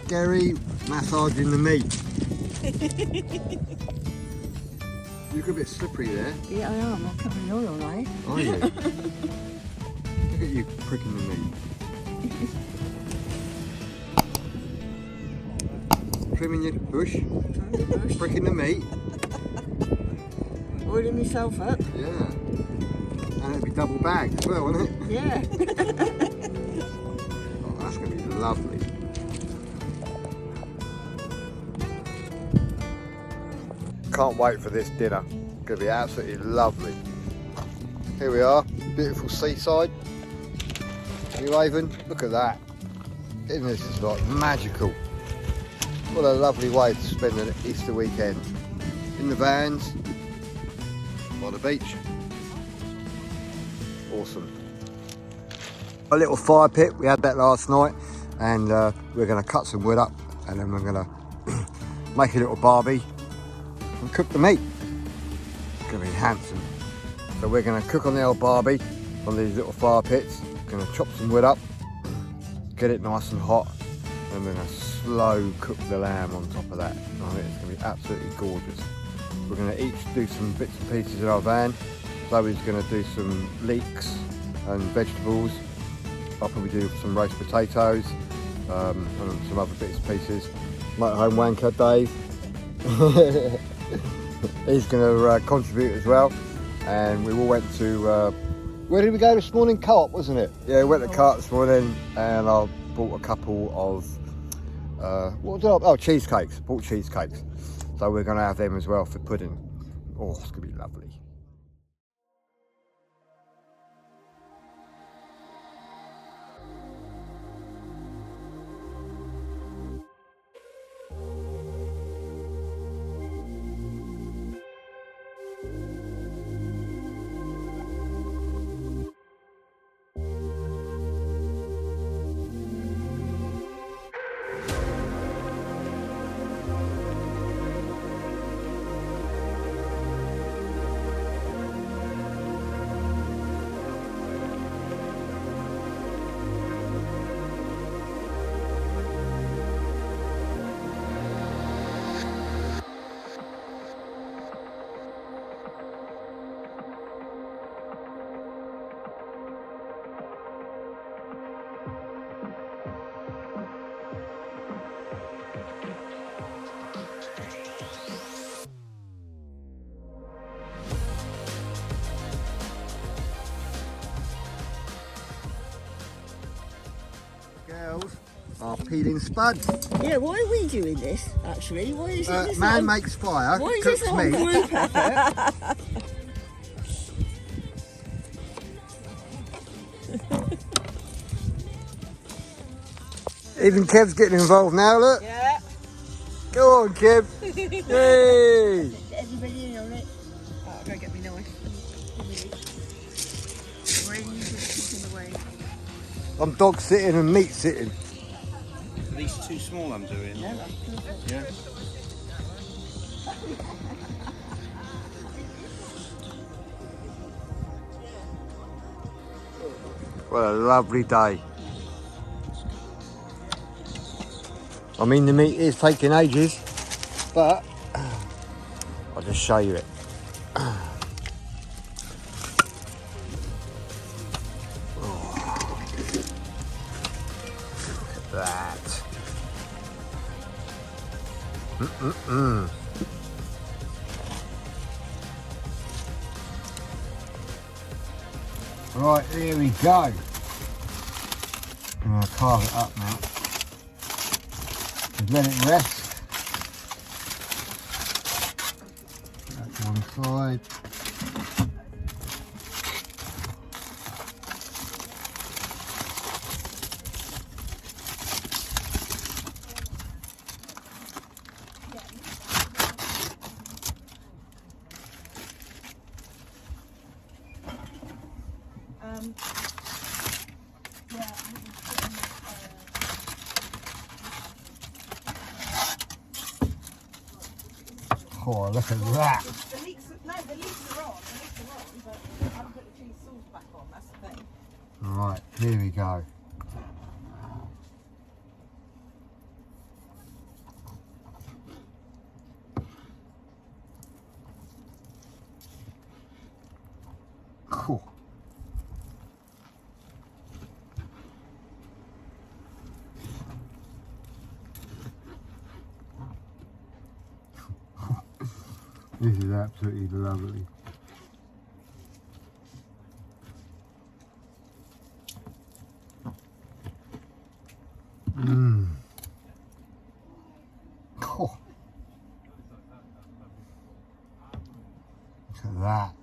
Gary massaging the meat. You look a bit slippery there. Yeah, I am. I'm covered in oil, right? Are you? Look at you pricking the meat. Trimming your bush, pricking the meat. Oiling myself up. Yeah. And it'll be double bagged as well, won't it? Yeah. Oh, that's going to be lovely. Can't wait for this dinner. It's going to be absolutely lovely. Here we are, beautiful seaside. New Haven, look at that. Isn't this just like magical? What a lovely way to spend an Easter weekend. In the vans, by the beach. Awesome. A little fire pit, we had that last night, and we're going to cut some wood up and then we're going to make a little barbie and cook the meat. It's going to be handsome. So we're going to cook on the old barbie on these little fire pits. Going to chop some wood up, get it nice and hot, and we're going to slow cook the lamb on top of that. I think it's going to be absolutely gorgeous. We're going to each do some bits and pieces in our van. Zoe's going to do some leeks and vegetables. I'll probably do some roast potatoes and some other bits and pieces. Motorhome wanker Dave. He's going to contribute as well. And we all went to, where did we go this morning? Co-op, wasn't it? Yeah, we went to Co-op this morning and I bought a couple of, what did I, oh, cheesecakes. Bought cheesecakes. So we're going to have them as well for pudding. Oh, it's going to be lovely. Girls are peeling spuds. Yeah, why are we doing this, actually? Why is this man makes fire, why is cooks this not a meat. group effort? Even Kev's getting involved now, look. Yeah. Go on, Kev. Yay! Everybody in on it. Oh, go get me knife. Where are you in the way? I'm dog sitting and meat sitting. Are these too small I'm doing? No, that's perfect. Yeah. What a lovely day. I mean, the meat is taking ages, but I'll just show you it. That. Right, here we go. I'm going to carve it up now. Just let it rest. That to one side. Oh, look at that. The leaks are on, but I haven't put the cheese sauce back on, that's the thing. Right, here we go. This is absolutely lovely. Mmm. Oh. Look at that.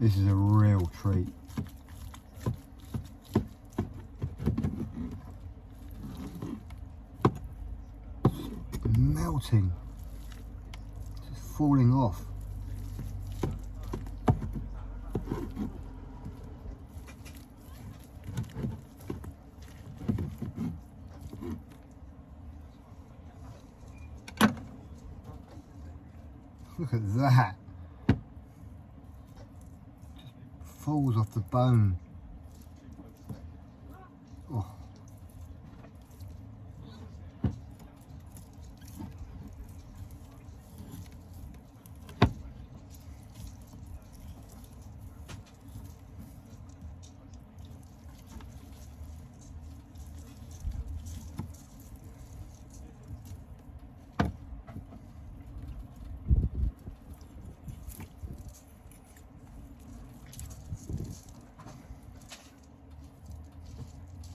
This is a real treat. It's melting. It's just falling off. Look at that. Falls off the bone. Oh.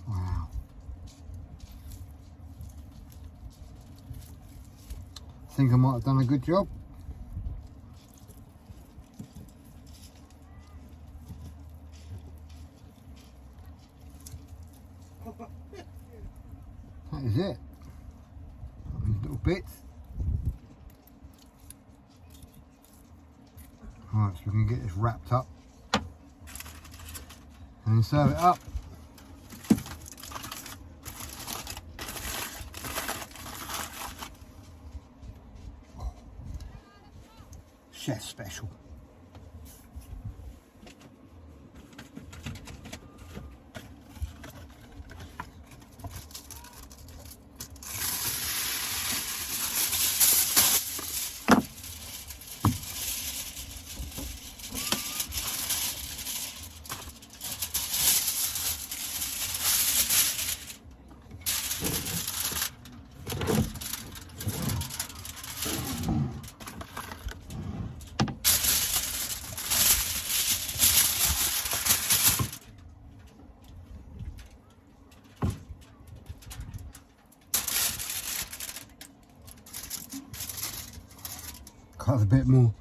Wow. Think I might have done a good job. That is it. These little bits. Right, so we can get this wrapped up and then serve it up. Chef special. Cut a bit more.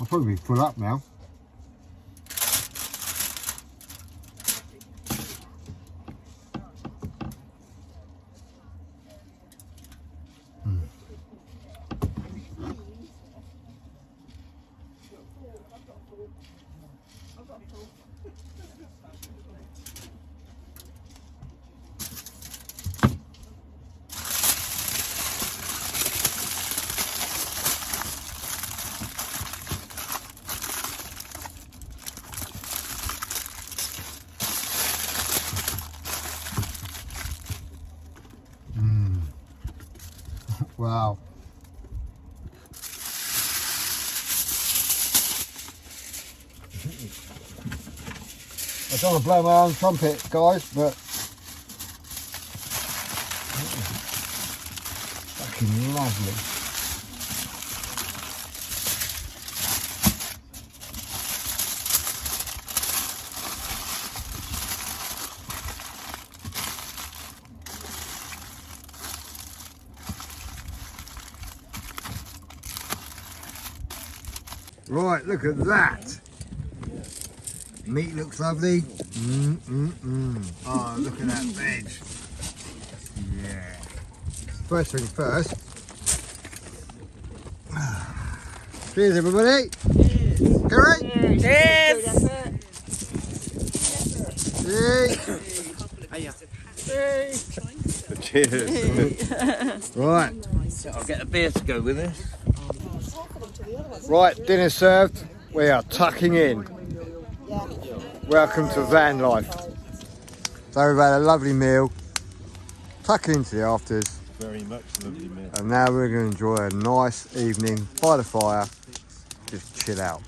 I'll probably be full up now. Wow. I don't want to blow my own trumpet, guys, but fucking lovely. Right, look at that. Meat looks lovely. Oh, look at that veg. Yeah. First thing first. Cheers, everybody. Cheers. Gary? Cheers. Cheers. Cheers. Cheers. Right, I'll get a beer to go with this. right, dinner served. We are tucking in. Welcome to van life. So we've had a lovely meal, tucking into the afters, Very much lovely, man. and now we're going to enjoy a nice evening by the fire, just chill out.